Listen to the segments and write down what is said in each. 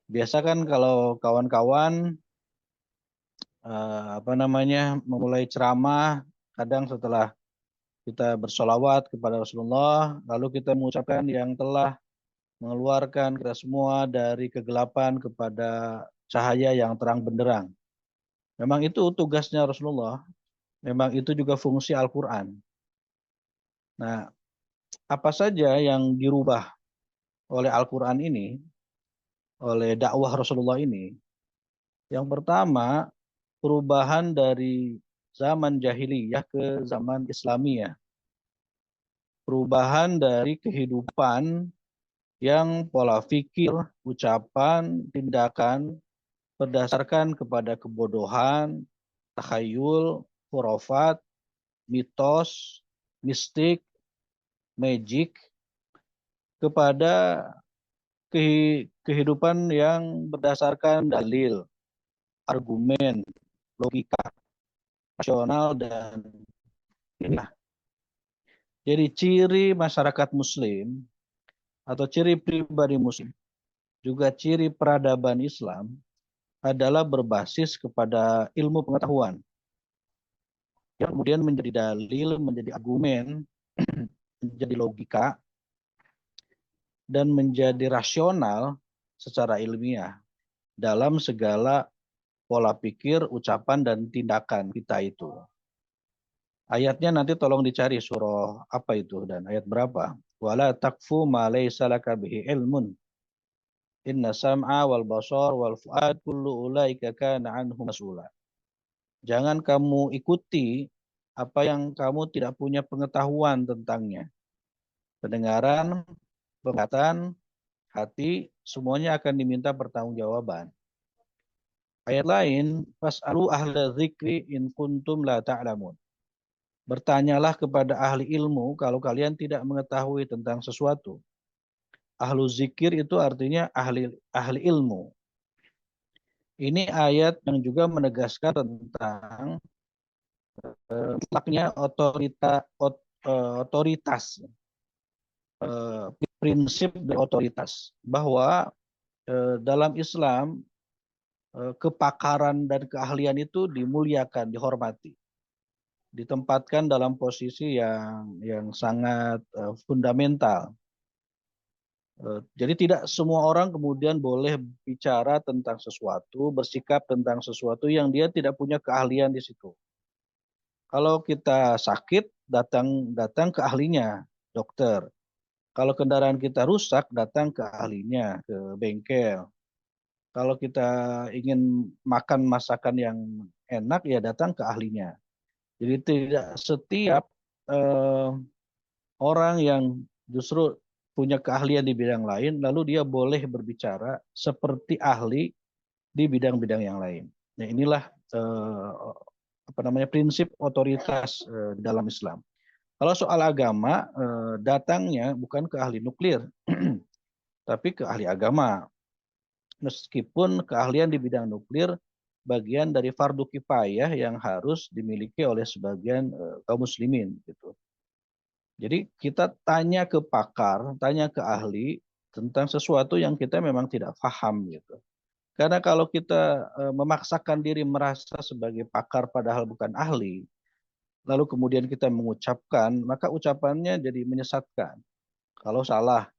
Biasa kan kalau kawan-kawan memulai ceramah, kadang setelah kita bersolawat kepada Rasulullah, lalu kita mengucapkan yang telah mengeluarkan kita semua dari kegelapan kepada cahaya yang terang benderang. Memang itu tugasnya Rasulullah, memang itu juga fungsi Al-Quran. Nah, apa saja yang dirubah oleh Al-Quran ini, oleh dakwah Rasulullah ini? Yang pertama, perubahan dari zaman jahiliyah ke zaman Islamiyah. Perubahan dari kehidupan yang pola pikir, ucapan, tindakan berdasarkan kepada kebodohan, takhayul, khurafat, mitos, mistik, magic, kepada kehidupan yang berdasarkan dalil, argumen, logika, rasional, dan nah, jadi ciri masyarakat muslim atau ciri pribadi muslim, juga ciri peradaban Islam adalah berbasis kepada ilmu pengetahuan yang kemudian menjadi dalil, menjadi argumen, menjadi logika, dan menjadi rasional secara ilmiah dalam segala pola pikir, ucapan, dan tindakan kita itu. Ayatnya nanti tolong dicari surah apa itu dan ayat berapa. Wala takfu ma laysa laka bihi ilmun. Inna sam'a wal basar wal fuad kullu ulaika kana anhu mas'ula. Jangan kamu ikuti apa yang kamu tidak punya pengetahuan tentangnya. Pendengaran, penglihatan, hati, semuanya akan diminta pertanggungjawaban. Ayat lain, fas'alu ahla dzikri in kuntum la ta'lamun. Bertanyalah kepada ahli ilmu kalau kalian tidak mengetahui tentang sesuatu. Ahlu zikir itu artinya ahli ahli ilmu. Ini ayat yang juga menegaskan tentang mutlaknya otoritas, eh, prinsip dan otoritas bahwa dalam Islam kepakaran dan keahlian itu dimuliakan, dihormati, ditempatkan dalam posisi yang sangat fundamental. Jadi tidak semua orang kemudian boleh bicara tentang sesuatu, bersikap tentang sesuatu yang dia tidak punya keahlian di situ. Kalau kita sakit, datang datang ke ahlinya, dokter. Kalau kendaraan kita rusak, datang ke ahlinya, ke bengkel. Kalau kita ingin makan masakan yang enak, ya datang ke ahlinya. Jadi tidak setiap eh, orang yang justru punya keahlian di bidang lain, lalu dia boleh berbicara seperti ahli di bidang-bidang yang lain. Nah, inilah prinsip otoritas dalam Islam. Kalau soal agama, datangnya bukan ke ahli nuklir, tapi ke ahli agama. Meskipun keahlian di bidang nuklir bagian dari fardu kifayah yang harus dimiliki oleh sebagian kaum muslimin gitu. Jadi kita tanya ke pakar, tanya ke ahli tentang sesuatu yang kita memang tidak paham gitu. Karena kalau kita memaksakan diri merasa sebagai pakar padahal bukan ahli, lalu kemudian kita mengucapkan, maka ucapannya jadi menyesatkan. Kalau salah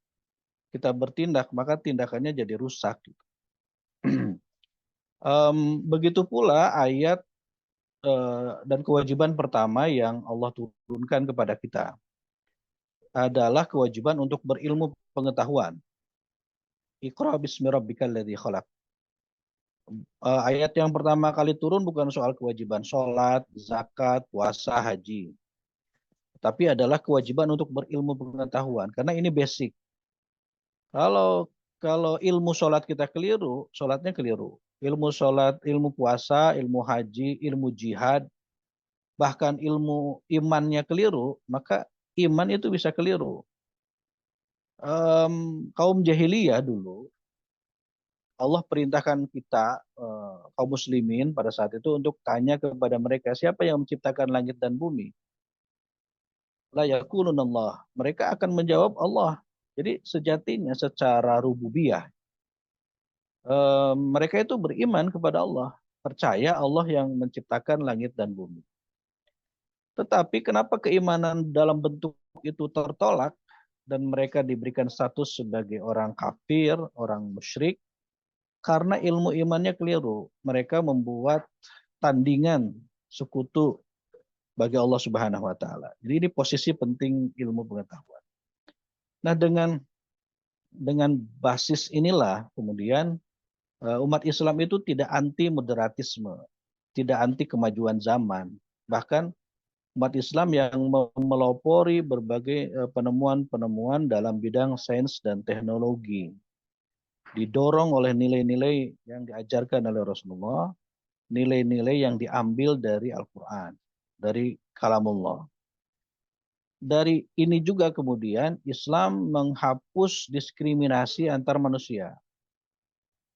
kita bertindak, maka tindakannya jadi rusak. Gitu. Begitu pula ayat dan kewajiban pertama yang Allah turunkan kepada kita adalah kewajiban untuk berilmu pengetahuan. Iqra bismi rabbikal ladzi khalaq. Ayat yang pertama kali turun bukan soal kewajiban sholat, zakat, puasa, haji. Tapi adalah kewajiban untuk berilmu pengetahuan. Karena ini basic. Kalau kalau ilmu sholat kita keliru, sholatnya keliru. Ilmu sholat, ilmu puasa, ilmu haji, ilmu jihad, bahkan ilmu imannya keliru, maka iman itu bisa keliru. Kaum jahiliyah dulu, Allah perintahkan kita, kaum muslimin pada saat itu untuk tanya kepada mereka, siapa yang menciptakan langit dan bumi? La yakulun Allah. Mereka akan menjawab Allah. Jadi sejatinya secara rububiyah, Mereka itu beriman kepada Allah, percaya Allah yang menciptakan langit dan bumi. Tetapi kenapa keimanan dalam bentuk itu tertolak dan mereka diberikan status sebagai orang kafir, orang musyrik? Karena ilmu imannya keliru. Mereka membuat tandingan sekutu bagi Allah Subhanahu wa taala. Jadi ini posisi penting ilmu pengetahuan. Nah, dengan basis inilah kemudian umat Islam itu tidak anti moderatisme, tidak anti kemajuan zaman. Bahkan umat Islam yang melopori berbagai penemuan-penemuan dalam bidang sains dan teknologi. Didorong oleh nilai-nilai yang diajarkan oleh Rasulullah, nilai-nilai yang diambil dari Al-Quran, dari kalamullah. Dari ini juga kemudian Islam menghapus diskriminasi antar manusia.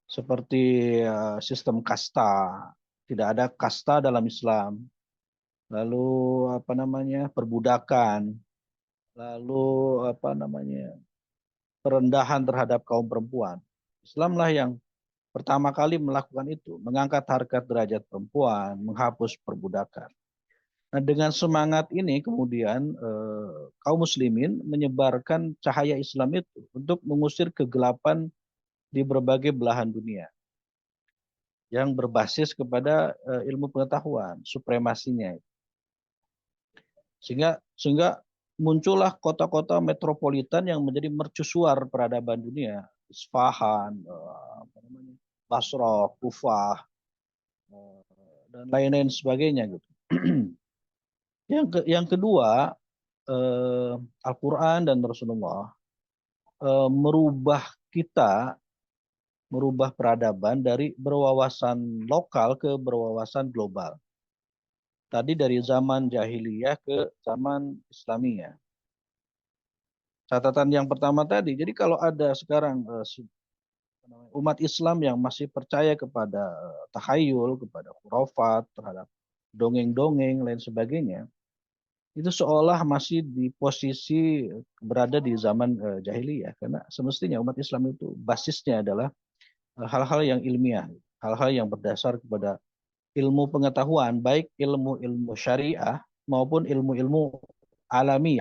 Seperti sistem kasta, tidak ada kasta dalam Islam. Lalu apa namanya? Perbudakan, lalu apa namanya? Perendahan terhadap kaum perempuan. Islamlah yang pertama kali melakukan itu, mengangkat harkat derajat perempuan, menghapus perbudakan. Nah, dengan semangat ini kemudian kaum muslimin menyebarkan cahaya Islam itu untuk mengusir kegelapan di berbagai belahan dunia yang berbasis kepada ilmu pengetahuan, supremasinya. Sehingga muncullah kota-kota metropolitan yang menjadi mercusuar peradaban dunia. Isfahan, Basra, Kufah, dan lain-lain sebagainya gitu. Yang kedua, Al-Quran dan Rasulullah merubah kita, merubah peradaban dari berwawasan lokal ke berwawasan global. Tadi dari zaman jahiliyah ke zaman Islamiyah. Catatan yang pertama tadi, jadi kalau ada sekarang umat Islam yang masih percaya kepada tahayul, kepada khurafat, terhadap dongeng-dongeng, lain sebagainya, itu seolah masih di posisi berada di zaman jahiliyah. Karena semestinya umat Islam itu basisnya adalah hal-hal yang ilmiah, hal-hal yang berdasar kepada ilmu pengetahuan, baik ilmu-ilmu syariah maupun ilmu-ilmu alamiah.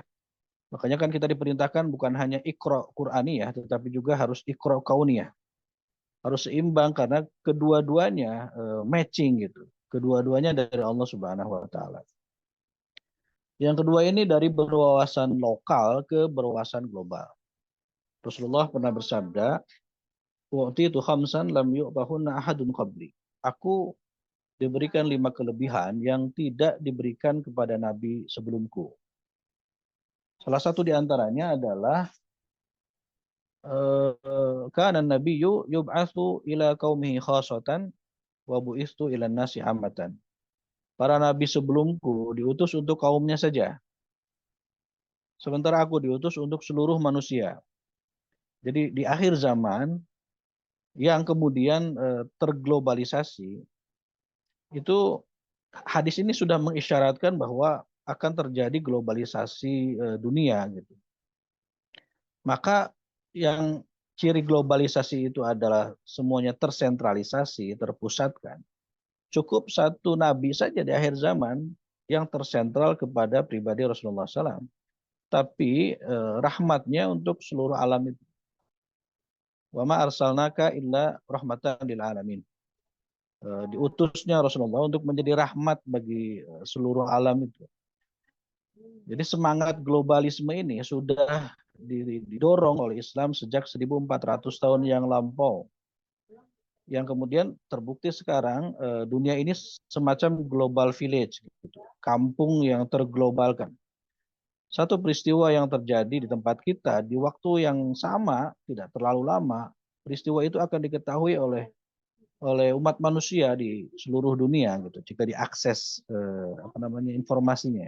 Makanya kan kita diperintahkan bukan hanya ikra Qur'aniyah, tetapi juga harus ikra kauniyah. Harus seimbang karena kedua-duanya matching gitu. Kedua-duanya dari Allah Subhanahu wa taala. Yang kedua ini dari berwawasan lokal ke berwawasan global. Rasulullah pernah bersabda, "Wa'ti itu khamsan lam yu'tahunna ahadun qabli." Aku diberikan 5 kelebihan yang tidak diberikan kepada nabi sebelumku. Salah satu di antaranya adalah kana nabiyyu yub'atsu ila qaumihi khassatan wa bu'istu ila nasi ammatan. Para nabi sebelumku diutus untuk kaumnya saja. Sementara aku diutus untuk seluruh manusia. Jadi di akhir zaman yang kemudian terglobalisasi, itu hadis ini sudah mengisyaratkan bahwa akan terjadi globalisasi dunia gitu. Maka yang ciri globalisasi itu adalah semuanya tersentralisasi, terpusatkan. Cukup satu nabi saja di akhir zaman yang tersentral kepada pribadi Rasulullah SAW. Tapi rahmatnya untuk seluruh alam itu. Wa ma arsalnaka illa rahmatan lil alamin. Diutusnya Rasulullah untuk menjadi rahmat bagi seluruh alam itu. Jadi semangat globalisme ini sudah didorong oleh Islam sejak 1400 tahun yang lampau. Yang kemudian terbukti sekarang dunia ini semacam global village, gitu. Kampung yang terglobalkan. Satu peristiwa yang terjadi di tempat kita di waktu yang sama, tidak terlalu lama, peristiwa itu akan diketahui oleh umat manusia di seluruh dunia gitu jika diakses apa namanya informasinya.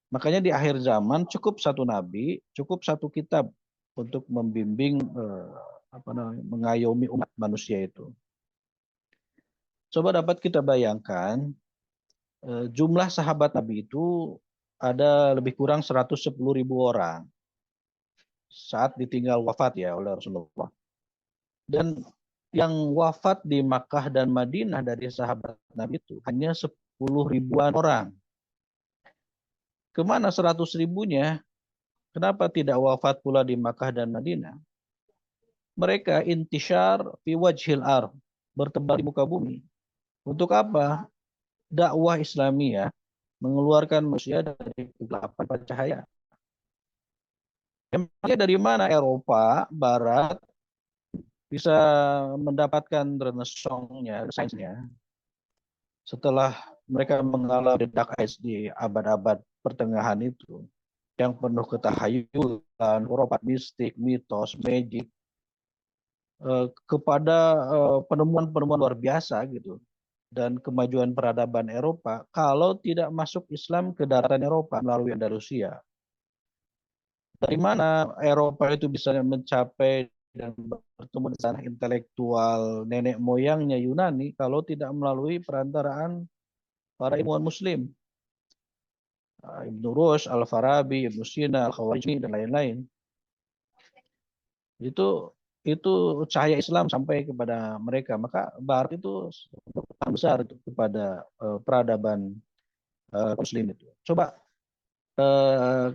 Makanya di akhir zaman cukup satu nabi, cukup satu kitab untuk membimbing apa namanya mengayomi umat manusia itu. Coba dapat kita bayangkan jumlah sahabat nabi itu ada lebih kurang 110.000 orang saat ditinggal wafat ya oleh Rasulullah. Dan Yang wafat di Makkah dan Madinah dari sahabat Nabi itu hanya 10 ribuan orang. Kemana 100 ribunya? Kenapa tidak wafat pula di Makkah dan Madinah? Mereka intisyar fi wajhil ard, bertebar di muka bumi. Untuk apa? Dakwah Islamiyah mengeluarkan manusia dari kegelapan pada cahaya. Emangnya dari mana Eropa Barat bisa mendapatkan renaissance-nya, sainsnya, setelah mereka mengalami dark age di abad-abad pertengahan itu, yang penuh ketahayulan, khurafat mistik, mitos, magic, kepada penemuan-penemuan luar biasa gitu, dan kemajuan peradaban Eropa, kalau tidak masuk Islam ke daratan Eropa melalui Andalusia. Dari mana Eropa itu bisa mencapai dan bertemu dengan intelektual nenek moyangnya Yunani kalau tidak melalui perantaraan para ilmuwan Muslim, Ibnu Rushd, Al-Farabi, Ibnu Sina, Al-Khawarizmi dan lain-lain. Itu cahaya Islam sampai kepada mereka. Maka Barat itu sangat besar itu kepada peradaban Muslim itu. Coba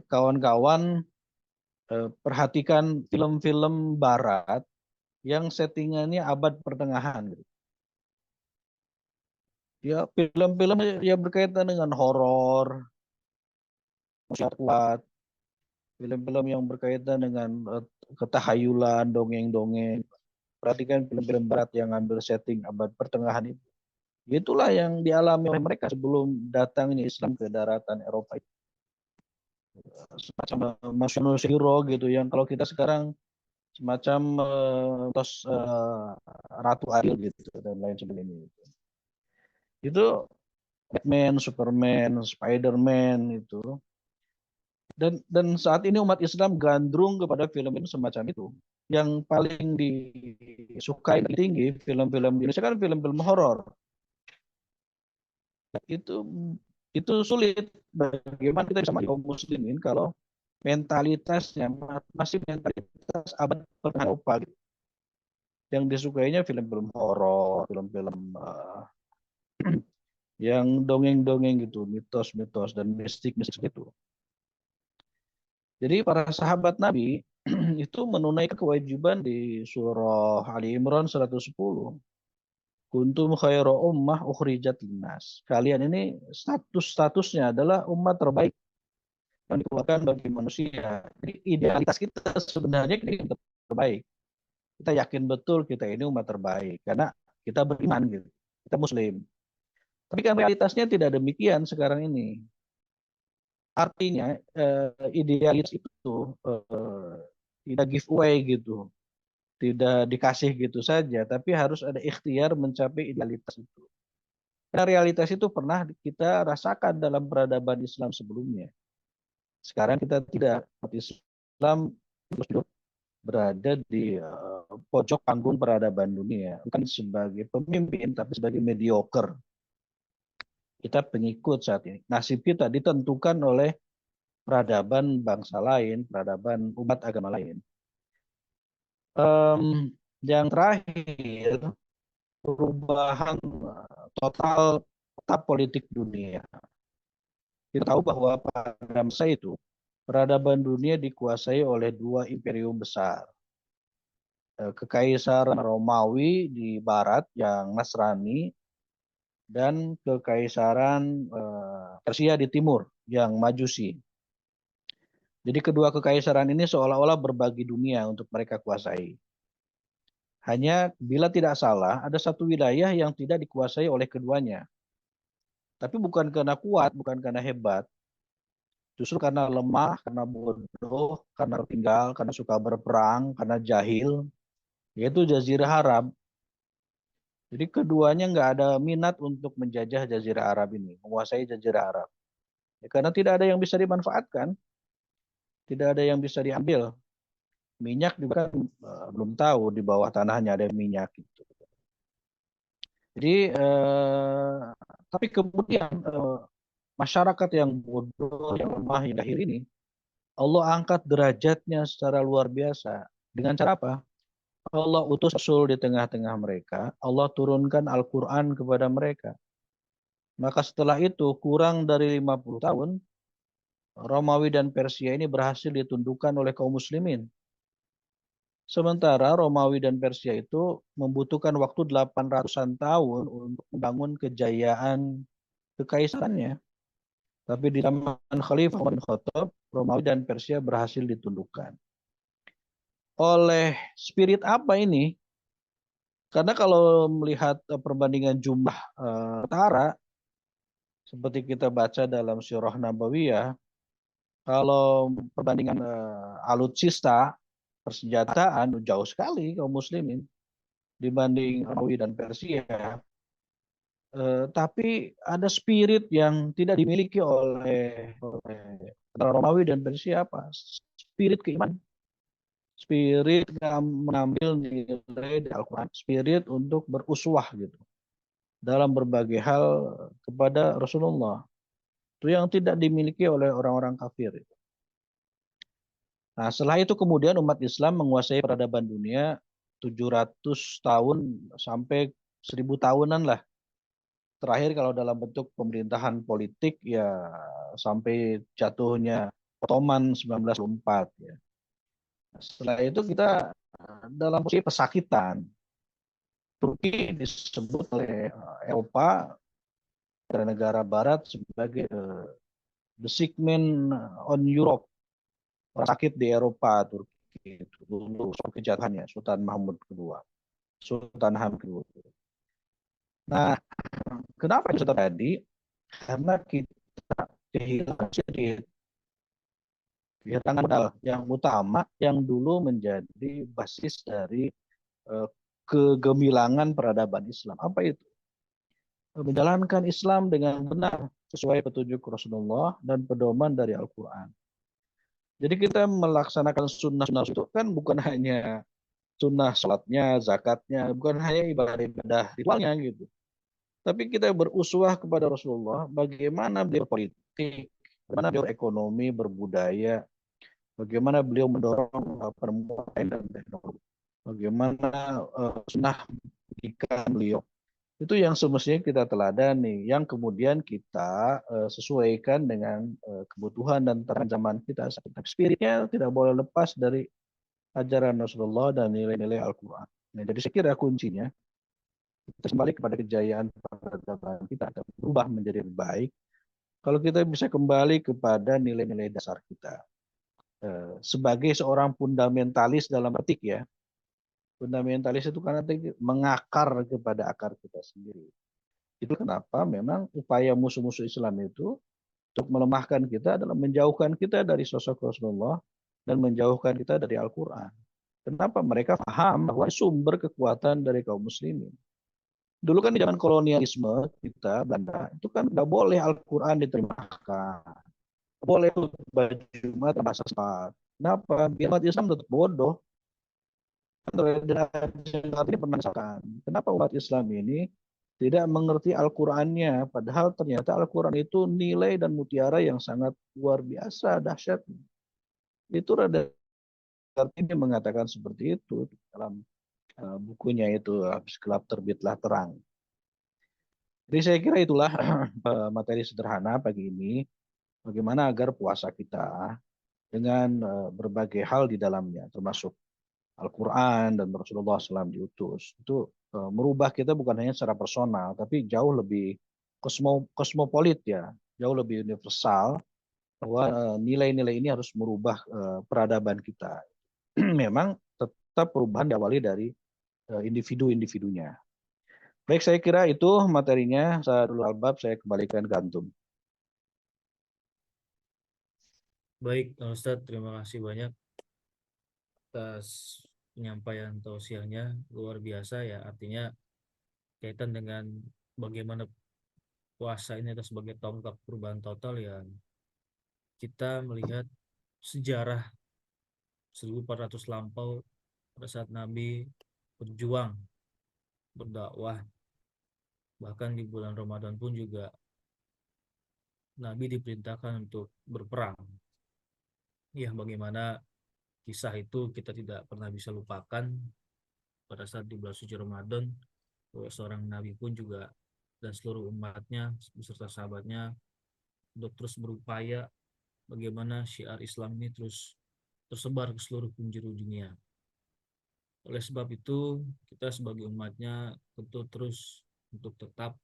kawan-kawan perhatikan film-film Barat yang settingannya abad pertengahan. Gitu. Ya film-film yang berkaitan dengan horor, masyarakat kuat, film-film yang berkaitan dengan ketahayulan, dongeng-dongeng. Perhatikan film-film Barat yang ambil setting abad pertengahan itu. Itulah yang dialami oleh mereka sebelum datangnya Islam ke daratan Eropa. Semacam manusia hero gitu yang kalau kita sekarang semacam Ratu Adil gitu dan lain sebagainya. Itu Batman, Superman, Spider-Man itu. Dan saat ini umat Islam gandrung kepada film itu semacam itu. Yang paling disukai tinggi film-film Indonesia kan film-film horor. Itu itu sulit. Bagaimana kita bisa kaum muslimin kalau mentalitasnya masih mentalitas abad pertengahan Eropa gitu. Yang disukainya film-film horor, film-film yang dongeng-dongeng gitu, mitos-mitos dan mistik-mistik itu. Jadi para sahabat Nabi itu menunaikan kewajiban di surah Ali Imran 110. Kuntum khaira ummah ukhrijat linnas. Kalian ini statusnya adalah umat terbaik yang dikeluarkan bagi manusia. Jadi idealitas kita sebenarnya ini terbaik. Kita yakin betul kita ini umat terbaik karena kita beriman gitu. Kita muslim. Tapi kan realitasnya tidak demikian sekarang ini. Artinya idealis itu tidak giveaway gitu, tidak dikasih gitu saja, tapi harus ada ikhtiar mencapai idealitas itu. Karena realitas itu pernah kita rasakan dalam peradaban Islam sebelumnya. Sekarang kita tidak, Islam berada di pojok panggung peradaban dunia, bukan sebagai pemimpin, tapi sebagai mediocre. Kita pengikut saat ini. Nasib kita ditentukan oleh peradaban bangsa lain, peradaban umat agama lain. Yang terakhir, perubahan total peta politik dunia. Kita tahu bahwa pada masa itu, peradaban dunia dikuasai oleh dua imperium besar. Kekaisaran Romawi di barat yang Nasrani, dan kekaisaran Persia di timur yang Majusi. Jadi kedua kekaisaran ini seolah-olah berbagi dunia untuk mereka kuasai. Hanya bila tidak salah, ada satu wilayah yang tidak dikuasai oleh keduanya. Tapi bukan karena kuat, bukan karena hebat. Justru karena lemah, karena bodoh, karena tertinggal, karena suka berperang, karena jahil. Yaitu Jazirah Arab. Jadi keduanya nggak ada minat untuk menjajah Jazirah Arab ini, menguasai Jazirah Arab. Ya, karena tidak ada yang bisa dimanfaatkan, tidak ada yang bisa diambil. Minyak juga belum tahu di bawah tanahnya ada minyak. Gitu. Jadi, tapi kemudian masyarakat yang bodoh, yang lemah, yang akhir ini, Allah angkat derajatnya secara luar biasa. Dengan cara apa? Allah utus Rasul di tengah-tengah mereka, Allah turunkan Al-Quran kepada mereka. Maka setelah itu kurang dari 50 tahun, Romawi dan Persia ini berhasil ditundukkan oleh kaum muslimin. Sementara Romawi dan Persia itu membutuhkan waktu 800-an tahun untuk membangun kejayaan kekaisarannya. Tapi di zaman Khalifah Umar bin Khattab, Romawi dan Persia berhasil ditundukkan. Oleh spirit apa ini? Karena kalau melihat perbandingan jumlah tentara, seperti kita baca dalam Sirah Nabawiyah, kalau perbandingan alutsista, persenjataan, jauh sekali kaum muslimin dibanding Romawi dan Persia. Tapi ada spirit yang tidak dimiliki oleh Romawi dan Persia apa? Spirit keimanan, spirit mengambil nilai dari Al-Quran, spirit untuk beruswah gitu dalam berbagai hal kepada Rasulullah. Itu yang tidak dimiliki oleh orang-orang kafir. Nah, setelah itu kemudian umat Islam menguasai peradaban dunia 700 tahun sampai 1000 tahunan lah. Terakhir kalau dalam bentuk pemerintahan politik ya sampai jatuhnya Ottoman 1904 ya. Setelah itu kita dalam posisi pesakitan. Turki disebut oleh Eropa, negara-negara Barat sebagai the sick man on Europe, orang sakit di Eropa. Turki itu dulu kejatuhannya Sultan Mahmud kedua, Sultan Hamid kedua. Nah, kenapa itu terjadi? Karena kita kehilangan modal yang utama yang dulu menjadi basis dari kegemilangan peradaban Islam. Apa itu? Menjalankan Islam dengan benar sesuai petunjuk Rasulullah dan pedoman dari Al-Quran. Jadi kita melaksanakan sunnah-sunnah itu kan bukan hanya sunnah sholatnya, zakatnya, bukan hanya ibadah-ibadah ritualnya gitu. Tapi kita beruswah kepada Rasulullah, bagaimana beliau politik, bagaimana beliau ekonomi, berbudaya, bagaimana beliau mendorong perempuan dan teknologi, bagaimana sunnah pendidikan beliau. Itu yang semestinya kita teladani, yang kemudian kita sesuaikan dengan kebutuhan dan tren zaman kita. Tapi spiritnya tidak boleh lepas dari ajaran Rasulullah dan nilai-nilai Al-Quran. Nah, jadi saya kira kuncinya kita kembali kepada kejayaan peradaban kita akan berubah menjadi lebih baik kalau kita bisa kembali kepada nilai-nilai dasar kita. Sebagai seorang fundamentalis dalam arti ya, fundamentalis itu karena mengakar kepada akar kita sendiri. Itu kenapa memang upaya musuh-musuh Islam itu untuk melemahkan kita adalah menjauhkan kita dari sosok Rasulullah dan menjauhkan kita dari Al-Quran. Kenapa? Mereka paham bahwa sumber kekuatan dari kaum muslimin. Dulu kan di zaman kolonialisme kita, Belanda, itu kan nggak boleh Al-Quran diterjemahkan. Boleh baju Jumat bahasa Spat. Kenapa? Biar umat Islam tetap bodoh. Ini pernah misalkan, kenapa umat Islam ini tidak mengerti Al-Qurannya, padahal ternyata Al-Quran itu nilai dan mutiara yang sangat luar biasa, dahsyat. Itu rada ini mengatakan seperti itu dalam bukunya itu, Habis Gelap Terbitlah Terang. Jadi saya kira itulah materi sederhana pagi ini, bagaimana agar puasa kita dengan berbagai hal di dalamnya, termasuk Al-Quran dan Rasulullah SAW diutus. Itu merubah kita bukan hanya secara personal, tapi jauh lebih kosmopolit ya, jauh lebih universal, bahwa nilai-nilai ini harus merubah peradaban kita. Memang tetap perubahan diawali dari individu-individunya. Baik, saya kira itu materinya. Saya dulu Albab, saya kembalikan ke Antum. Baik, Ustadz, terima kasih banyak atas penyampaian tausiahnya, luar biasa ya. Artinya kaitan dengan bagaimana puasa ini adalah sebagai tonggak perubahan total ya. Kita melihat sejarah 1400 lampau pada saat Nabi berjuang, berdakwah, bahkan di bulan Ramadan pun juga Nabi diperintahkan untuk berperang. Ya, bagaimana kisah itu kita tidak pernah bisa lupakan pada saat di bulan suci Ramadan, bahwa seorang nabi pun juga dan seluruh umatnya beserta sahabatnya untuk terus berupaya bagaimana syiar Islam ini terus tersebar ke seluruh penjuru dunia. Oleh sebab itu, kita sebagai umatnya tentu terus untuk tetap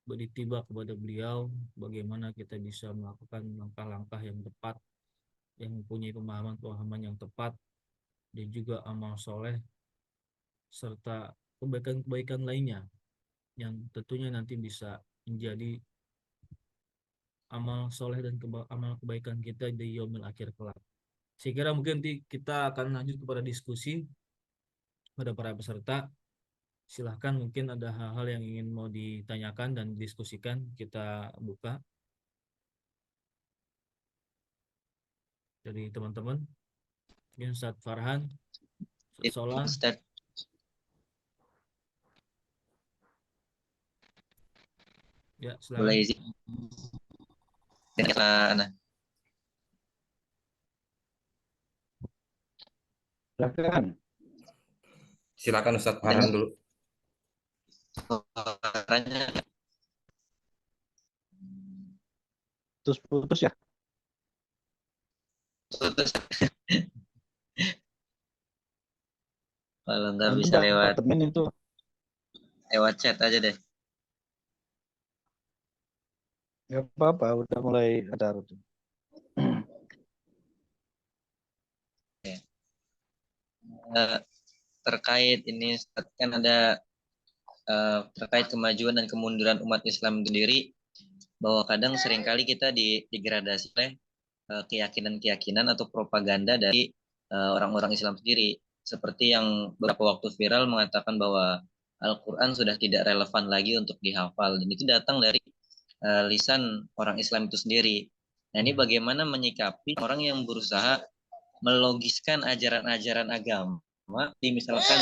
beritiba kepada beliau bagaimana kita bisa melakukan langkah-langkah yang tepat, yang mempunyai pemahaman-pemahaman yang tepat, dan juga amal soleh serta kebaikan-kebaikan lainnya yang tentunya nanti bisa menjadi amal soleh dan amal kebaikan kita di yaumil akhir kelak. Saya kira mungkin nanti kita akan lanjut kepada diskusi pada para peserta. Silahkan mungkin ada hal-hal yang ingin mau ditanyakan dan diskusikan, kita buka dari teman-teman. Mungkin Ustadz Farhan, Ustadz Solah. Ustaz, Ya, boleh silakan. izin nah, Silakan. Silakan Ustadz Farhan dulu. suaranya Terus putus ya. putus. Kalau nggak Nanti bisa lewat apartemen itu. chat aja deh. Nggak apa-apa, udah mulai ada tuh. Eh, terkait ini Ustaz, kan ada terkait kemajuan dan kemunduran umat Islam sendiri, bahwa kadang seringkali kita digradasi oleh keyakinan-keyakinan atau propaganda dari orang-orang Islam sendiri. Seperti yang beberapa waktu viral mengatakan bahwa Al-Quran sudah tidak relevan lagi untuk dihafal. Dan itu datang dari lisan orang Islam itu sendiri. Nah, ini bagaimana menyikapi orang yang berusaha melogiskan ajaran-ajaran agama, misalkan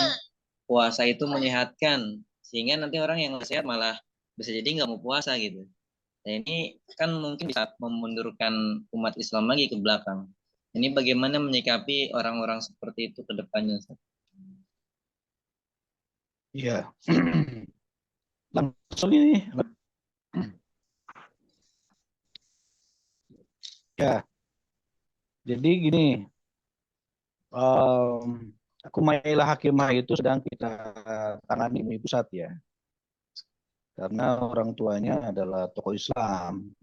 puasa itu menyehatkan, sehingga nanti orang yang sehat malah bisa jadi nggak mau puasa gitu. Nah, ini kan mungkin bisa memundurkan umat Islam lagi ke belakang. Ini bagaimana menyikapi orang-orang seperti itu ke depannya? Iya. Langsung ini. Ya, jadi gini, Kumailah Hakimah itu sedang kita tangani di pusat ya, karena orang tuanya adalah tokoh Islam.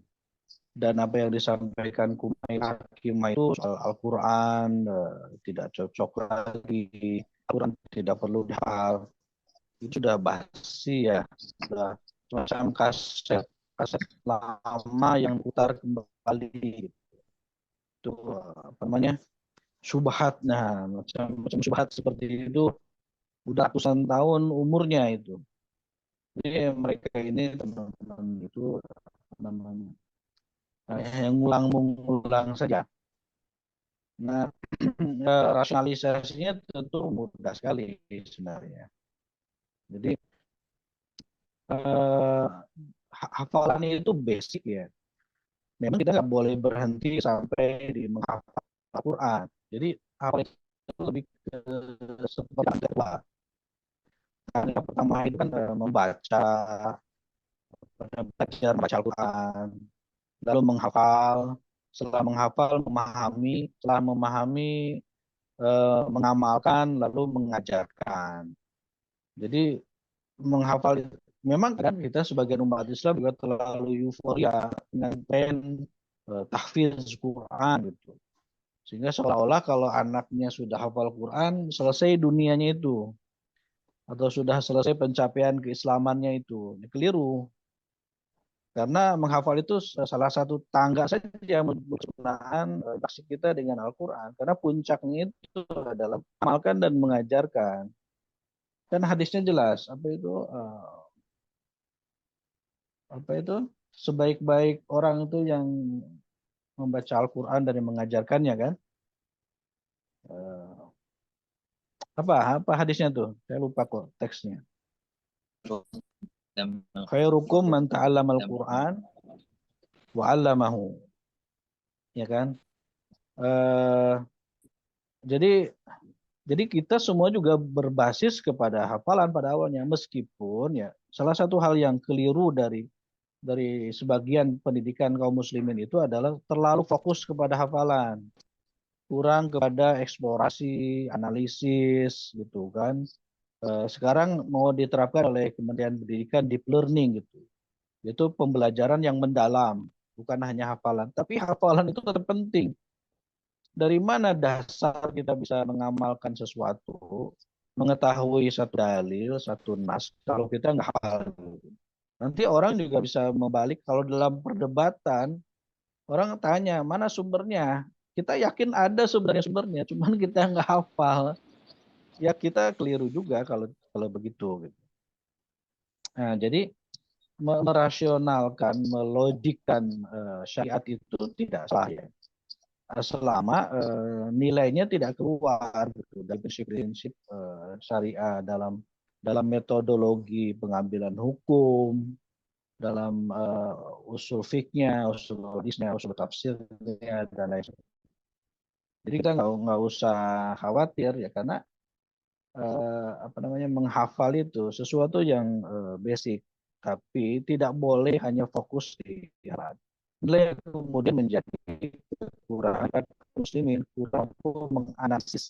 Dan apa yang disampaikan Kumailah Hakimah itu soal Al-Quran tidak cocok lagi, Al-Quran tidak perlu dihafal, itu sudah basi ya, sudah semacam kaset kaset lama yang putar kembali, itu apa namanya, subhat. Nah, macam subhat seperti itu udah ratusan tahun umurnya itu. Jadi mereka ini teman-teman itu namanya yang ngulang-ngulang saja. Nah, rasionalisasinya tentu mudah sekali sebenarnya. Jadi eh, hafalan itu basic ya. Memang kita nggak boleh berhenti sampai di menghafal Al-Quran. Jadi hafal itu lebih ke seperti dakwah. Nah, yang pertama itu kan membaca, belajar membaca Al-Quran, lalu menghafal, setelah menghafal memahami, setelah memahami mengamalkan, lalu mengajarkan. Jadi menghafal, memang kan kita sebagian umat Islam juga terlalu euforia dengan tren tahfiz Quran gitu. Sehingga seolah-olah kalau anaknya sudah hafal Quran, selesai dunianya itu. Atau sudah selesai pencapaian keislamannya itu. Ini keliru. Karena menghafal itu salah satu tangga saja berkenaan interaksi kita dengan Al-Quran. Karena puncaknya itu adalah amalkan dan mengajarkan. Kan hadisnya jelas. Apa itu? Sebaik-baik orang itu yang membaca Al-Quran dan yang mengajarkannya kan. Eh, apa hadisnya tuh? Saya lupa kok teksnya. Khairukum man ta'allama al-Quran wa 'allamahu. Ya kan? Jadi Jadi kita semua juga berbasis kepada hafalan pada awalnya, meskipun ya salah satu hal yang keliru dari sebagian pendidikan kaum muslimin itu adalah terlalu fokus kepada hafalan, kurang kepada eksplorasi, analisis gitu kan. Sekarang mau diterapkan oleh Kementerian Pendidikan deep learning gitu. Itu pembelajaran yang mendalam, bukan hanya hafalan, tapi hafalan itu tetap penting. Dari mana dasar kita bisa mengamalkan sesuatu, mengetahui satu dalil, satu nas, kalau kita nggak hafal. Nanti orang juga bisa membalik kalau dalam perdebatan, orang tanya, mana sumbernya? Kita yakin ada sumbernya, cuman kita nggak hafal. Ya kita keliru juga kalau begitu. Gitu. Nah, jadi merasionalkan, melogikkan syariat itu tidak salah ya. Selama nilainya tidak keluar gitu, dari prinsip-prinsip syariah dalam metodologi pengambilan hukum, dalam usul fiknya, usul hadisnya, usul tafsirnya dan lain sebagainya. Jadi kita nggak usah khawatir ya karena apa namanya menghafal itu sesuatu yang basic, tapi tidak boleh hanya fokus di hafalan. Nilai kemudian menjadi kekurangan muslimin, kurang mampu menganalisis,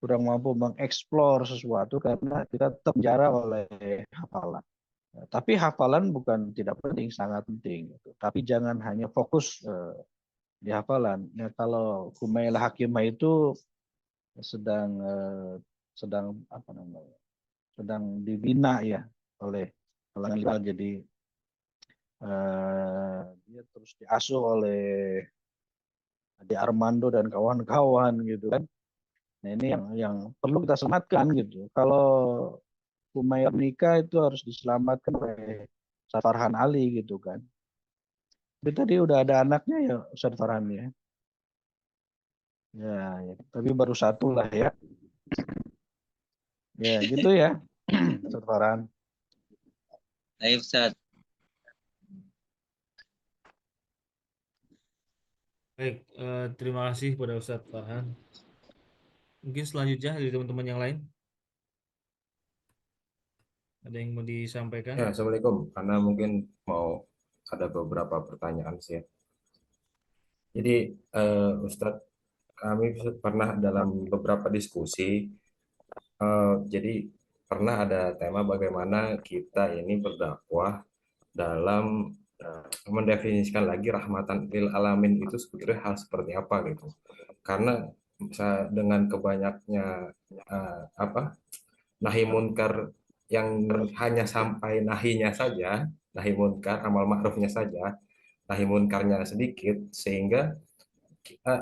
kurang mampu mengeksplor sesuatu karena kita terpenjara oleh hafalan. Tapi hafalan bukan tidak penting, sangat penting. Gitu. Tapi jangan hanya fokus di hafalan. Ya, kalau Humailah Hakimah itu sedang apa namanya, sedang dibina ya oleh kalangan liberal. Jadi dia terus diasuh oleh Ade Armando dan kawan-kawan gitu kan. Nah ini yang perlu kita selamatkan gitu. Kalau Humayra nikah itu harus diselamatkan oleh Ustaz Farhan Ali gitu kan. Tapi tadi udah ada anaknya ya Ustaz Farhan ya. Ya, tapi baru satu lah ya. Ya gitu ya Ustaz Farhan. Baik, Ustaz. Baik, terima kasih kepada Ustadz Farhan. Mungkin selanjutnya dari teman-teman yang lain ada yang mau disampaikan? Ya, Assalamualaikum. Karena mungkin mau ada beberapa pertanyaan sih ya. Jadi, Ustadz, kami pernah dalam beberapa diskusi, jadi pernah ada tema bagaimana kita ini berdakwah dalam mendefinisikan lagi rahmatan lil alamin itu sebetulnya hal seperti apa gitu. Karena dengan kebanyaknya apa nahi munkar yang hanya sampai nahinya saja, nahi munkar amal ma'rufnya saja, nahi munkarnya sedikit, sehingga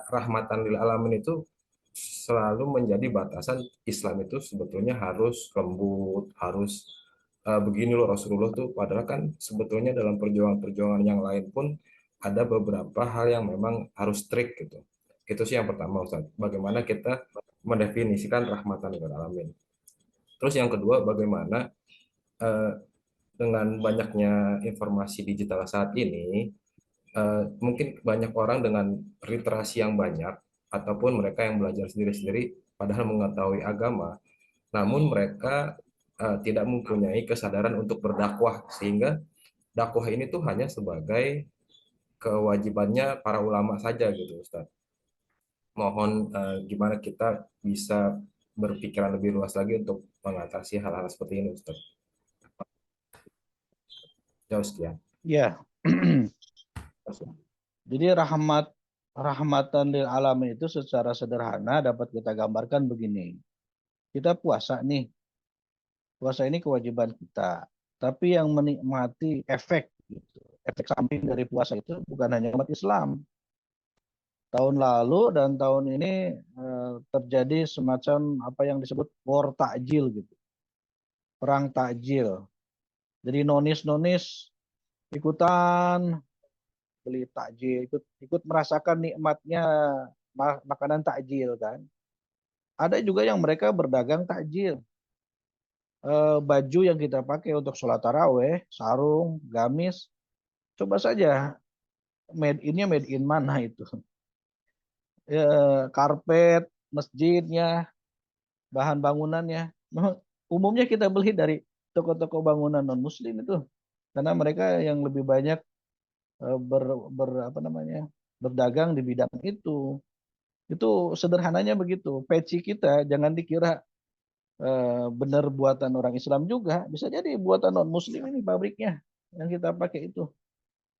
rahmatan lil alamin itu selalu menjadi batasan. Islam itu sebetulnya harus lembut, harus begini loh Rasulullah tuh, padahal kan sebetulnya dalam perjuangan-perjuangan yang lain pun ada beberapa hal yang memang harus strict gitu. Itu sih yang pertama Ustaz. Bagaimana kita mendefinisikan rahmatan lil alamin. Terus yang kedua, bagaimana eh, dengan banyaknya informasi digital saat ini, mungkin banyak orang dengan literasi yang banyak, ataupun mereka yang belajar sendiri-sendiri, padahal mengetahui agama, namun mereka tidak mempunyai kesadaran untuk berdakwah, sehingga dakwah ini tuh hanya sebagai kewajibannya para ulama saja gitu, Ustaz. Mohon gimana kita bisa berpikiran lebih luas lagi untuk mengatasi hal-hal seperti ini, Ustaz. Jauh sekian. Ya. Jadi rahmatan lil alamin itu secara sederhana dapat kita gambarkan begini. Kita puasa nih. Puasa ini kewajiban kita. Tapi yang menikmati efek gitu. Efek samping dari puasa itu bukan hanya umat Islam. Tahun lalu dan tahun ini terjadi semacam apa yang disebut war takjil gitu. Perang takjil. Jadi nonis-nonis ikutan beli takjil, ikut merasakan nikmatnya makanan takjil kan. Ada juga yang mereka berdagang takjil. Baju yang kita pakai untuk sholat taraweh, sarung, gamis, coba saja made in mana itu. Karpet, masjidnya, bahan bangunannya. Umumnya kita beli dari toko-toko bangunan non muslim itu, karena mereka yang lebih banyak apa namanya, berdagang di bidang itu. Itu sederhananya begitu. Peci kita jangan dikira benar buatan orang Islam juga, bisa jadi buatan non muslim ini pabriknya yang kita pakai itu.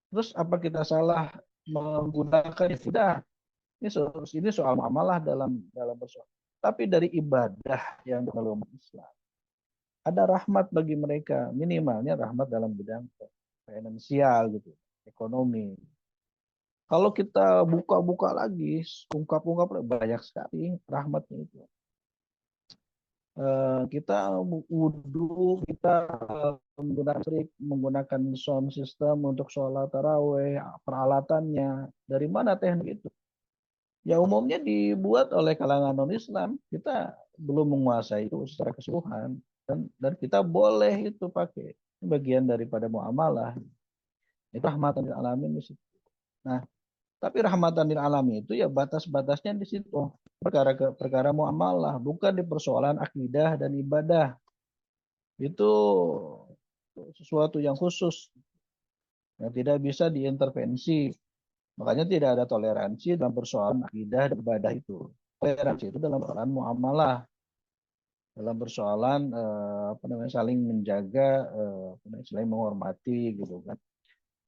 Terus apa kita salah menggunakan? Ya tidak. Ini soal muamalah dalam bersoal. Tapi dari ibadah yang dalam Islam ada rahmat bagi mereka, minimalnya rahmat dalam bidang finansial gitu, ekonomi. Kalau kita buka-buka lagi, ungkap-ungkap banyak sekali rahmatnya itu. Kita wudhu, kita menggunakan sound system untuk sholat taraweh, peralatannya. Dari mana teknik itu? Ya umumnya dibuat oleh kalangan non-Islam. Kita belum menguasai itu secara keseluruhan. Dan kita boleh itu pakai. Ini bagian daripada muamalah. Itu rahmatan lil alamin di situ. Nah, tapi rahmatan lil alamin itu ya batas-batasnya di situ. Perkara muamalah, bukan di persoalan akidah dan ibadah. Itu sesuatu yang khusus yang tidak bisa diintervensi. Makanya tidak ada toleransi dalam persoalan akidah dan ibadah itu. Toleransi itu dalam persoalan muamalah, dalam persoalan apa namanya, saling menjaga, saling menghormati gitu kan.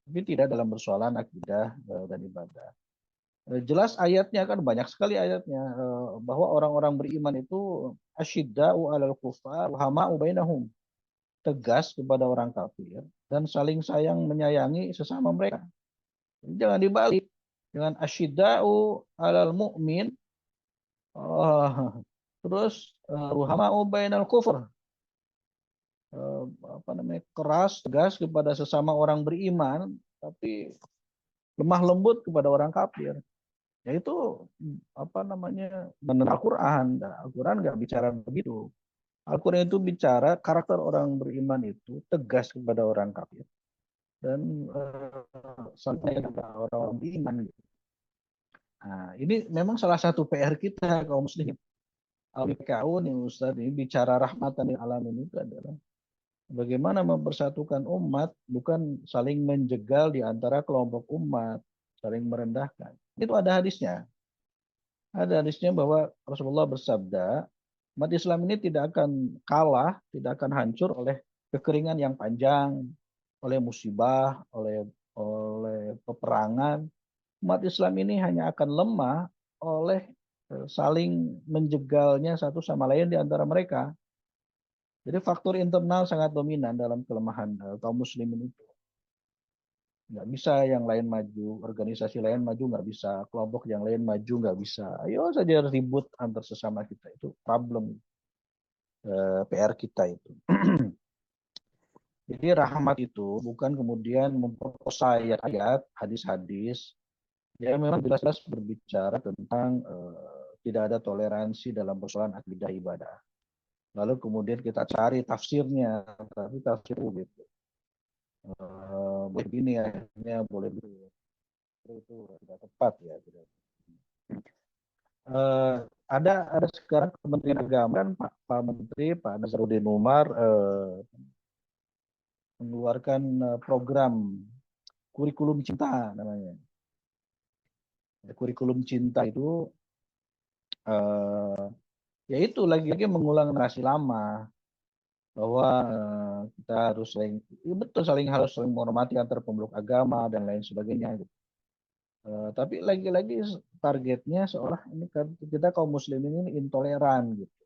Tapi tidak dalam persoalan akidah dan ibadah. Jelas ayatnya kan banyak sekali ayatnya bahwa orang-orang beriman itu asyidda'u 'alal kufar rahama'u bainahum, tegas kepada orang kafir dan saling sayang menyayangi sesama mereka. Jangan dibalik dengan asyidda'u 'alal mu'min terus rahama'u bainal kufur, apa namanya, keras tegas kepada sesama orang beriman tapi lemah lembut kepada orang kafir. Ya itu apa namanya, menurut Al-Quran. Al-Quran nggak bicara begitu. Al-Quran itu bicara karakter orang beriman itu tegas kepada orang kafir dan santai kepada orang beriman. Nah, ini memang salah satu PR kita kaum muslimin. Al-PKU nih Ustaz, ini bicara rahmatan lil alamin itu adalah bagaimana mempersatukan umat, bukan saling menjegal di antara kelompok umat, saling merendahkan. Itu ada hadisnya. Ada hadisnya bahwa Rasulullah bersabda, umat Islam ini tidak akan kalah, tidak akan hancur oleh kekeringan yang panjang, oleh musibah, oleh peperangan. Umat Islam ini hanya akan lemah oleh saling menjegalnya satu sama lain di antara mereka. Jadi faktor internal sangat dominan dalam kelemahan kaum muslimin itu. Nggak bisa yang lain maju, organisasi lain maju nggak bisa, kelompok yang lain maju nggak bisa. Ayo saja ribut antar sesama kita, itu problem PR kita itu. Jadi rahmat itu bukan kemudian memperkosa ayat-ayat, hadis-hadis. Ya memang jelas-jelas berbicara tentang tidak ada toleransi dalam persoalan akidah ibadah. Lalu kemudian kita cari tafsirnya, tapi tafsir gitu. Boleh begini akhirnya boleh begitu. Itu tidak tepat ya. Ada sekarang Kementerian Agama kan Pak Menteri Pak Nazaruddin Umar mengeluarkan program kurikulum cinta namanya. Kurikulum cinta itu yaitu lagi-lagi mengulang narasi lama bahwa kita harus harus saling menghormati antar pemeluk agama dan lain sebagainya. Gitu. Tapi lagi-lagi targetnya seolah ini kita kaum muslimin ini intoleran gitu.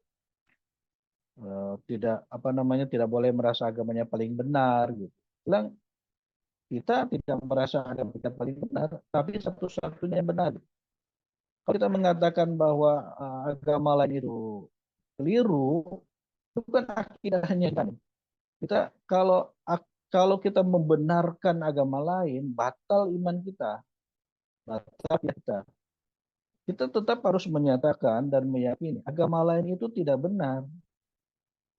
Tidak boleh merasa agamanya paling benar gitu. Bilang kita tidak merasa agama kita paling benar, tapi satu-satunya yang benar. Kalau kita mengatakan bahwa agama lain itu keliru, itu kan akidahnya kan. Kalau kita membenarkan agama lain, batal iman kita. Batal kita. Kita tetap harus menyatakan dan meyakini agama lain itu tidak benar.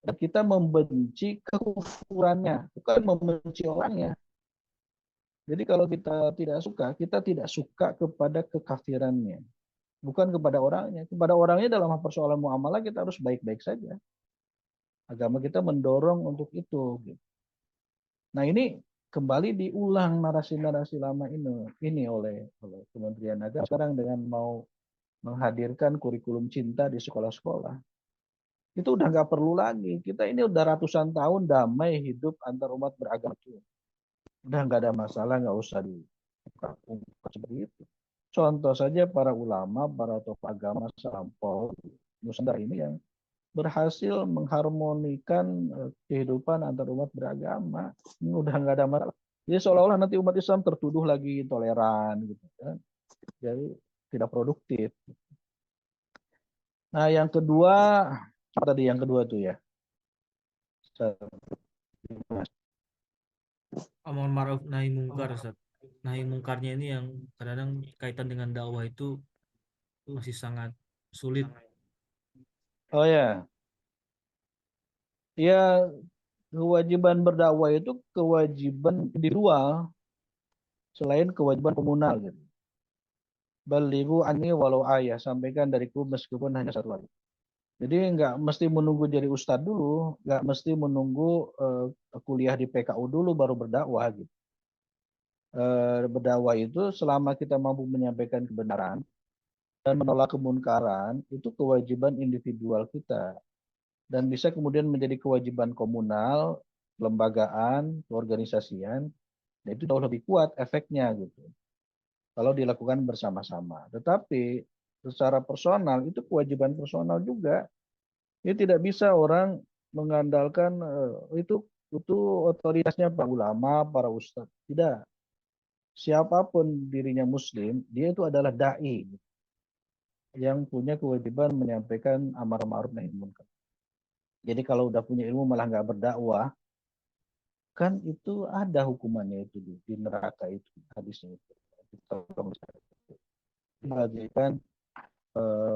Dan kita membenci kekufurannya, bukan membenci orangnya. Jadi kalau kita tidak suka kepada kekafirannya. bukan kepada orangnya. Kepada orangnya dalam persoalan muamalah kita harus baik-baik saja. Agama kita mendorong untuk itu. Gitu. Nah ini kembali diulang narasi-narasi lama ini oleh Kementerian Agama sekarang dengan mau menghadirkan kurikulum cinta di sekolah-sekolah. Itu udah nggak perlu lagi. Kita ini udah ratusan tahun damai hidup antar umat beragama itu. Udah nggak ada masalah, nggak usah diungkap seperti itu. Contoh saja para ulama, para tokoh agama selampau Nusantara ini yang berhasil mengharmonikan kehidupan antar umat beragama. Ini udah nggak ada masalah. Jadi seolah-olah nanti umat Islam tertuduh lagi toleran gitu kan. Jadi tidak produktif. Nah, yang kedua, apa tadi yang kedua tuh ya? Amar ma'ruf nahi mungkar, Ustaz. Nahi mungkarnya ini yang kadang-kadang kaitan dengan dakwah itu masih sangat sulit. Oh ya, ya kewajiban berdakwah itu kewajiban individual selain kewajiban komunal gitu. Balighu anni walau ayah, sampaikan dariku meskipun hanya satu ayat. Jadi nggak mesti menunggu jadi ustadz dulu, nggak mesti menunggu kuliah di PKU dulu baru berdakwah gitu. Berdakwah itu selama kita mampu menyampaikan kebenaran dan menolak kemunkaran itu kewajiban individual kita dan bisa kemudian menjadi kewajiban komunal, lembagaan, keorganisasian, dan itu jauh lebih kuat efeknya gitu kalau dilakukan bersama-sama. Tetapi secara personal itu kewajiban personal juga. Ini tidak bisa orang mengandalkan itu otoritasnya para ulama, para ustadz. Tidak. Siapapun dirinya muslim, dia itu adalah dai yang punya kewajiban menyampaikan amar ma'ruf nahi munkar. Jadi kalau udah punya ilmu malah nggak berdakwah, kan itu ada hukumannya itu di neraka itu hadisnya itu. Bagaikan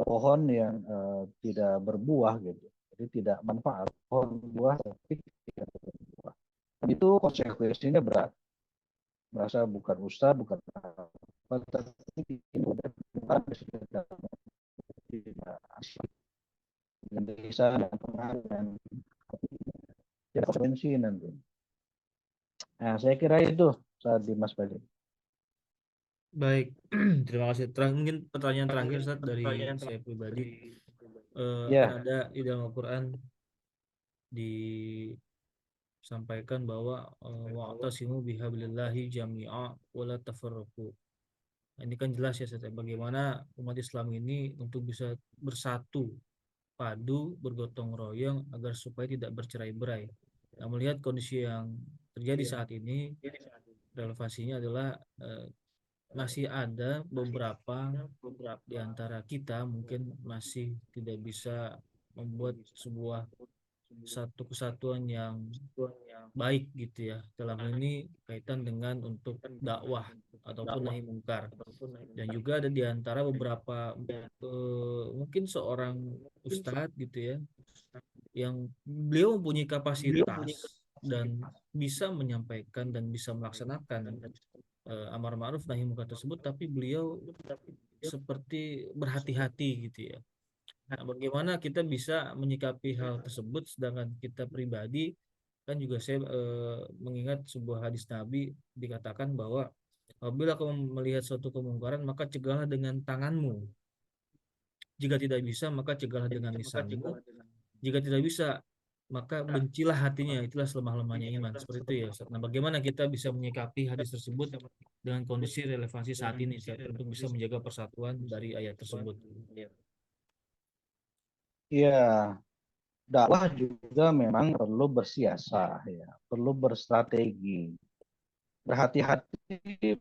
pohon yang tidak berbuah gitu. Jadi tidak manfaat. Pohon buah tapi tidak berbuah. Itu konsekuensinya berat. Merasa bukan ustaz, bukan apa, tapi kemudian tidak asyik dengan desa dan pengaruh dan tidak konsekuensi nanti. Nah, saya kira itu saat di Mas Badi. Baik, terima kasih. Mungkin pertanyaan terakhir, Ustaz, dari saya pribadi. Kan ada di dalam Al-Quran disampaikan bahwa wa'tasimu bihablillahi jami'a wala tafarraqu. Ini kan jelas ya, Ustaz, bagaimana umat Islam ini untuk bisa bersatu, padu, bergotong royong agar supaya tidak bercerai-berai. Nah, melihat kondisi yang terjadi saat ini, relevansinya adalah masih ada beberapa di antara kita mungkin masih tidak bisa membuat sebuah satu kesatuan yang baik gitu ya. Dalam ini kaitan dengan untuk dakwah ataupun nahi mungkar. Dan juga ada di antara beberapa mungkin seorang ustadz gitu ya yang beliau mempunyai kapasitas dan bisa menyampaikan dan bisa melaksanakan amar ma'ruf nahi munkar tersebut, tapi beliau seperti berhati-hati gitu ya. Nah, bagaimana kita bisa menyikapi hal tersebut sedangkan kita pribadi kan juga saya mengingat sebuah hadis Nabi dikatakan bahwa apabila kamu melihat suatu kemungkaran maka cegahlah dengan tanganmu. Jika tidak bisa maka cegahlah dengan lisanmu. Jika tidak bisa maka bencilah hatinya, itulah selemah-lemahnya iman. Seperti itu ya Ustaz. Nah, bagaimana kita bisa menyikapi hadis tersebut dengan kondisi relevansi saat ini Ustaz, untuk bisa menjaga persatuan dari ayat tersebut? Iya, dakwah juga memang perlu bersiasah ya, perlu berstrategi. Berhati-hati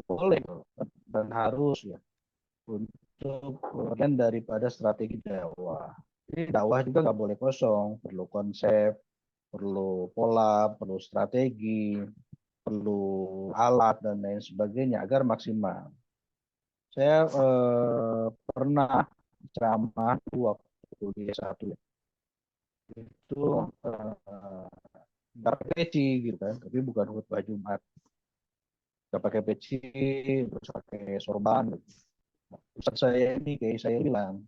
boleh dan harus ya untuk bagian daripada strategi dakwah. Jadi dakwah juga nggak boleh kosong, perlu konsep, perlu pola, perlu strategi, perlu alat dan lain sebagainya agar maksimal. Saya pernah ceramah waktu di S1 ya. Itu nggak pakai peci gitu kan, tapi bukan khutbah Jumat. Nggak pakai peci, terus pakai sorban gitu. Ustaz saya ini, kayak saya bilang,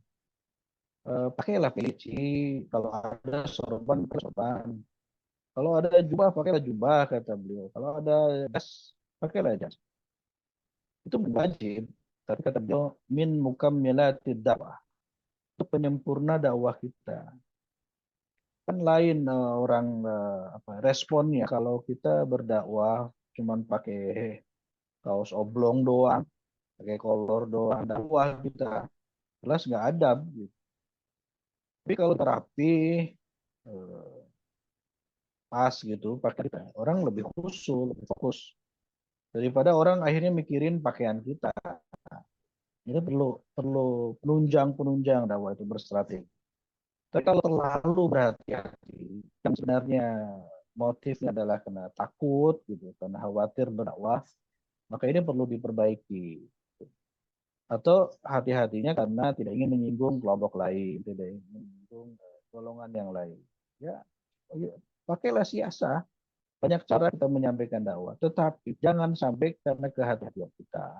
pakailah peci, kalau ada sorban, pakai sorban. Kalau ada jubah, pakailah jubah, kata beliau. Kalau ada jas, pakailah jas. Itu wajib. Tapi kata beliau, min mukammilatid dakwah. Itu penyempurna dakwah kita. Kan lain orang responnya kalau kita berdakwah cuman pakai kaos oblong doang, pakai kolor doang, dakwah kita jelas nggak adab gitu. Tapi kalau terapi eh, pas gitu, pakai kita, orang lebih khusyuk, lebih fokus daripada orang akhirnya mikirin pakaian kita. Ini perlu perlu penunjang dakwah itu berstrategi. Tapi kalau terlalu berhati-hati, yang sebenarnya motifnya adalah karena takut gitu, karena khawatir berdakwah, maka ini perlu diperbaiki. Atau hati-hatinya karena tidak ingin menyinggung kelompok lain, tidak ingin menyinggung golongan yang lain. Ya, pakailah siasa. Banyak cara kita menyampaikan dakwah, tetapi jangan sampai karena kehati-hatian kita.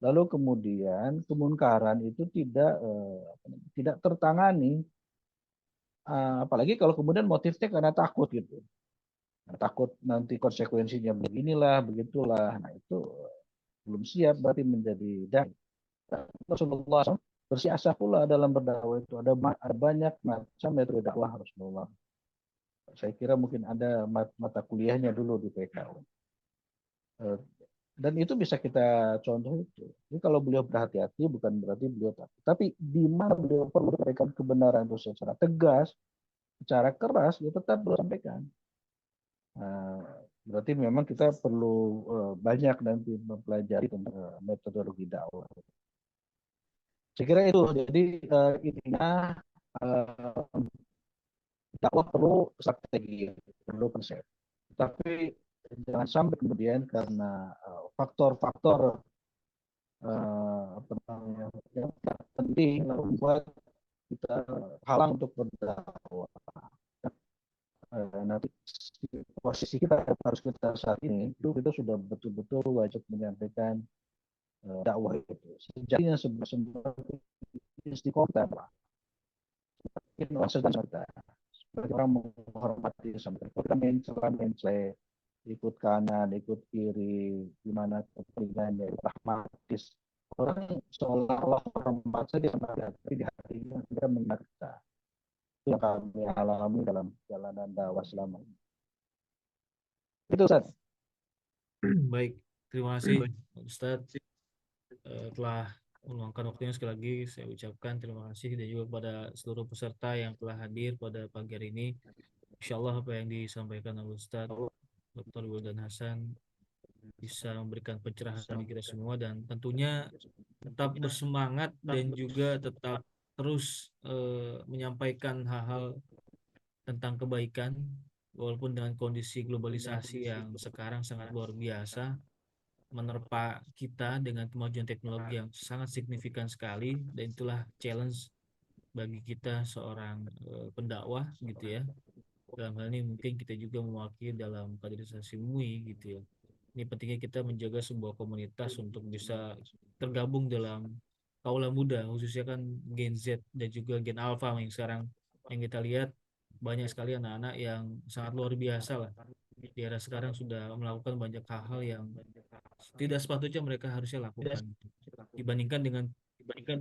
Lalu kemudian kemunkaran itu tidak tertangani, apalagi kalau kemudian motifnya karena takut gitu. Takut nanti konsekuensinya beginilah, begitulah. Nah, itu belum siap berarti menjadi dai. Rasulullah SAW bersiasah pula dalam berdakwah itu. Ada banyak macam metode dakwah Rasulullah. Saya kira mungkin ada mata kuliahnya dulu di PKU. Dan itu bisa kita contoh itu. Jadi kalau beliau berhati-hati bukan berarti beliau takut. Tapi di mana beliau perlu sampaikan kebenaran itu secara tegas, secara keras, dia tetap beliau sampaikan. Berarti memang kita perlu banyak nanti mempelajari tentang metodologi dakwah. Saya kira itu. Jadi intinya dakwah perlu strategi, perlu konsep. Tapi jangan sampai kemudian karena faktor-faktor yang penting membuat kita halang untuk berdakwah. Nanti posisi kita harus kita saat ini itu kita sudah betul-betul wajib menyampaikan dakwah itu. Sejatinya sebuah istiqomah kita sebagai orang menghormati sampai kita mencela ikut kanan, ikut kiri, gimana kepentingannya pragmatis. Orang seolah-olah hormat saja tapi di hatinya tidak mengenal kita. Itu yang kami alami dalam jalanan dakwah selama ini. Itu Ustaz. Baik, terima kasih Ustadz telah meluangkan waktunya. Sekali lagi saya ucapkan terima kasih dan juga kepada seluruh peserta yang telah hadir pada pagi hari ini. Insya Allah apa yang disampaikan oleh Ustadz Dr. Wildan Hasan bisa memberikan pencerahan bagi kita semua dan tentunya tetap bersemangat dan juga tetap terus menyampaikan hal-hal tentang kebaikan walaupun dengan kondisi globalisasi yang sekarang sangat luar biasa menerpa kita dengan kemajuan teknologi yang sangat signifikan sekali, dan itulah challenge bagi kita seorang pendakwah gitu ya. Dalam hal ini mungkin kita juga mewakili dalam kaderisasi MUI gitu ya. Ini pentingnya kita menjaga sebuah komunitas untuk bisa tergabung dalam kaula muda, khususnya kan Gen Z dan juga Gen Alpha yang sekarang yang kita lihat banyak sekali anak-anak yang sangat luar biasa lah. Di era sekarang sudah melakukan banyak hal-hal yang tidak sepatutnya mereka harusnya lakukan dibandingkan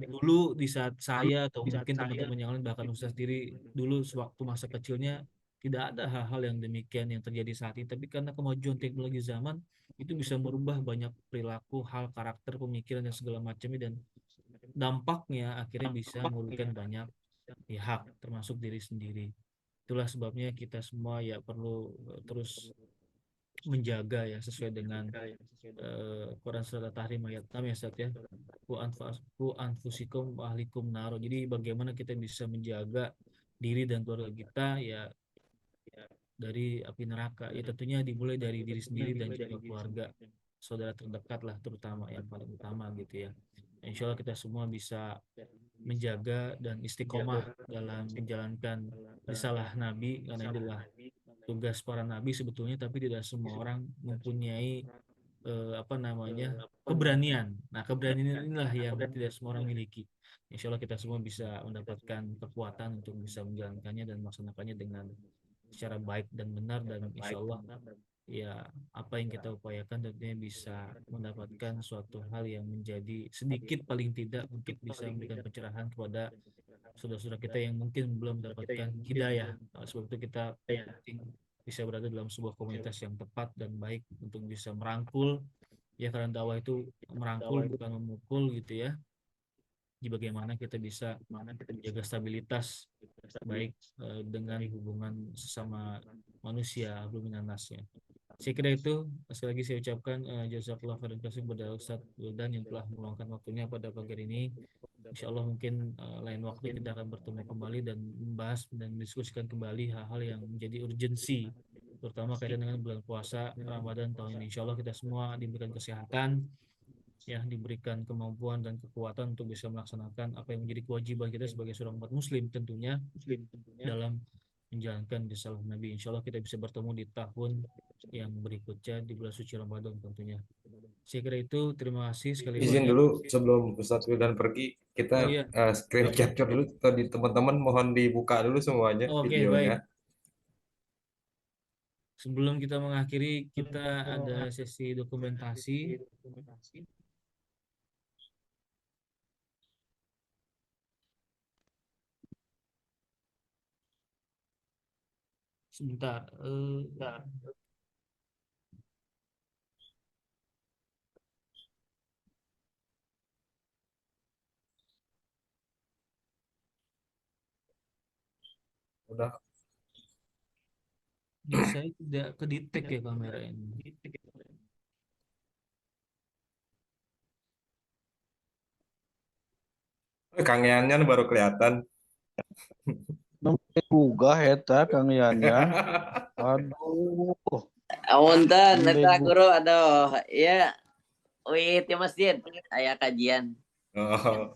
dulu di saat saya atau mungkin teman-teman yang lain bahkan Ustaz sendiri dulu sewaktu masa kecilnya tidak ada hal-hal yang demikian yang terjadi saat ini, tapi karena kemajuan teknologi zaman itu bisa merubah banyak perilaku, hal, karakter, pemikiran dan segala macamnya, dan dampaknya akhirnya bisa merugikan banyak pihak termasuk diri sendiri. Itulah sebabnya kita semua ya perlu terus menjaga ya sesuai dengan Quran Surat Tahrim ayat 6 ya Ustaz ya. Ku anfusikum wa ahlikum naro. Jadi bagaimana kita bisa menjaga diri dan keluarga kita ya dari api neraka. Ya tentunya dimulai dari diri sendiri dan juga keluarga, saudara terdekat lah terutama yang paling utama gitu ya. Insya Allah kita semua bisa menjaga dan istiqomah dalam menjalankan risalah Nabi, karena ini adalah tugas para nabi sebetulnya, tapi tidak semua orang mempunyai apa namanya, keberanian. Nah, keberanian inilah yang tidak semua orang miliki. Insya Allah kita semua bisa mendapatkan kekuatan untuk bisa menjalankannya dan melaksanakannya dengan secara baik dan benar, dan insya Allah ya apa yang kita upayakan tentunya bisa mendapatkan suatu hal yang menjadi sedikit paling tidak untuk bisa memberikan pencerahan kepada saudara-saudara kita yang mungkin belum mendapatkan hidayah. Sebab itu kita penting bisa berada dalam sebuah komunitas yang tepat dan baik untuk bisa merangkul, ya karena dakwah itu merangkul bukan memukul gitu ya. Jadi bagaimana kita bisa menjaga stabilitas baik dengan hubungan sesama manusia, hubungan nasnya. Saya kira itu. Sekali lagi saya ucapkan jazakallah khairan kasih kepada Ustadz Wildan yang telah meluangkan waktunya pada pagi hari ini. Insya Allah mungkin lain waktu kita akan bertemu kembali dan membahas dan mendiskusikan kembali hal-hal yang menjadi urgensi, terutama kaitan dengan bulan puasa Ramadan tahun ini. Insya Allah kita semua diberikan kesehatan, ya, diberikan kemampuan dan kekuatan untuk bisa melaksanakan apa yang menjadi kewajiban kita sebagai seorang umat muslim tentunya dalam menjalankan risalah Nabi. Insya Allah kita bisa bertemu di tahun yang berikutnya di bulan suci Ramadan tentunya. Saya kira itu. Terima kasih sekali Izin banyak. dulu sebelum Ustadz Wildan pergi, Oh kita iya, screen capture dulu. Tadi teman-teman mohon dibuka dulu semuanya oke, baik. videonya. Sebelum kita mengakhiri, kita ada sesi dokumentasi. Sebentar. Udah. Di saya tidak kedetek ya kamera ini. Kang Yanyan baru kelihatan. Nempe gugah eta Kang Yanyan. Aduh, Amunten, nembe eta guru, aduh, ya, wait di masjid, aya kajian. Oh,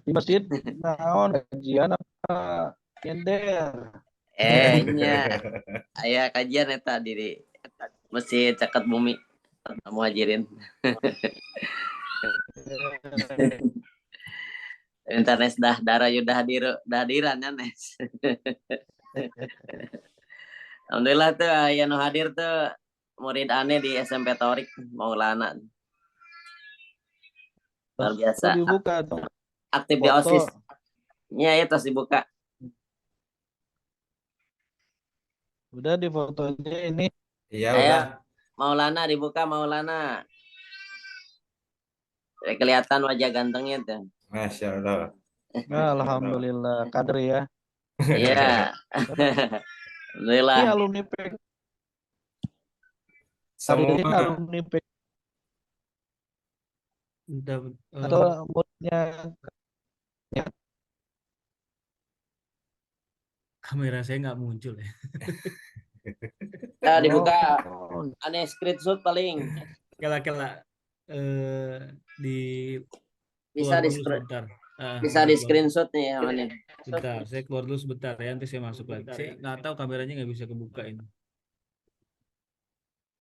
di masjid naon kajian apa nyender? Nya, aya kajian eta di masjid Caket Bumi, Muhajirin. Internet dah darah yudah hadiran ya Nes. Alhamdulillah tuh aya nu hadir tuh murid aneh di SMP Torik Maulana. Luar Tuh biasa, dibuka tuh aktif di foto. OSIS. Nya ya terus dibuka. Udah di fotonya ini. iya Ayo, udah. Maulana dibuka Maulana. Kelihatan wajah gantengnya tuh. Masya Allah. Nah, alhamdulillah kader ya. Iya. Ini Alhamdulillah. alumni PK. Hadirin Semua alumni PK Bentar, atau muridnya. kamera saya nggak muncul ya. Dibuka Oh, aneh screenshot paling. Kela-kela di Bisa keluar di dulu sebentar. bisa di screenshot nih ya, aneh. Bentar, saya keluar dulu sebentar ya, nanti saya masuk lagi. Saya nggak tahu kameranya nggak bisa kebuka ini.